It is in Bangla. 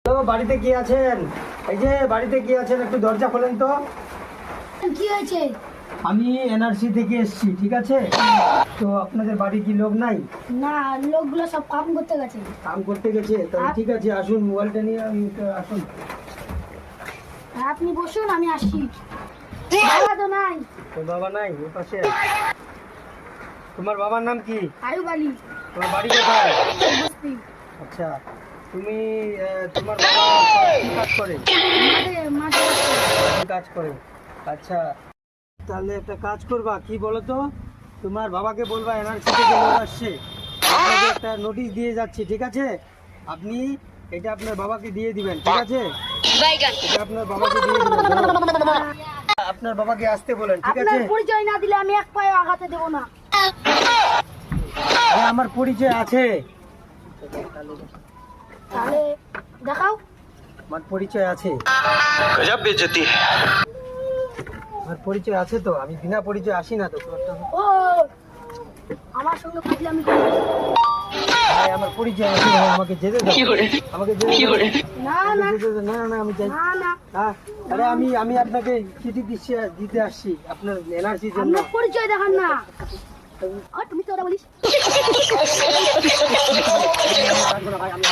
তো বাড়িতে কি আছেন? এই যে বাড়িতে কি আছেন, একটু দরজা খোলেন তো। কি হয়েছে? আমি এনআরসি থেকে এসেছি, ঠিক আছে? তো আপনাদের বাড়ি কি লোক নাই? না, লোকগুলো সব কাম করতে গেছে। কাম করতে গেছে? তাহলে ঠিক আছে, আসুন, মোবাইলটা নিয়ে আসুন। আপনি বসুন, আমি আসছি। বাবা তো নাই। তোর বাবা নাই? ওর পাশে। তোমার বাবার নাম কি? আয়ুব আলী। তোমার বাড়ি কোথায়? বস্তি। আচ্ছা, তুমি তোমার বাবা কি কাজ করে? মাঠে কি কাজ করে? আচ্ছা, তাহলে একটা কাজ করবা, কি বলো তো, তোমার বাবাকে বলবা এনআরসি থেকে লোক আসছে, আপনাকে একটা নোটিশ দিয়ে যাচ্ছে, ঠিক আছে? আপনি এটা আপনার বাবাকে দিয়ে দিবেন, ঠিক আছে? এটা আপনার বাবাকে দিয়ে দিবেন। আপনার বাবাকে আসতে বলেন, ঠিক আছে? আপনার পরিচয় না দিলে আমি এক পায়ে আঘাতে দেবো না। হ্যাঁ, আমার পরিচয় আছে। তাহলে দেখাও। আমার পরিচয় আছে। गजब बेइज्जती है। আমার পরিচয় আছে তো, আমি বিনা পরিচয় আসি না তো। ও আমার সঙ্গে থাকলে আমি করবো। ভাই, আমার পরিচয় আছে ভাই, আমাকে যেতে দাও, আমাকে যেতে দাও। না না যেতে দাও। না না, আমি যাই। না না, হ্যাঁ, আরে আমি আপনাকে চিঠি দিতে আসছি আপনার এনআরসির জন্য। আপনার পরিচয় দেখান না। আর তুমি তো ওরা বলিস। ভাই, আমি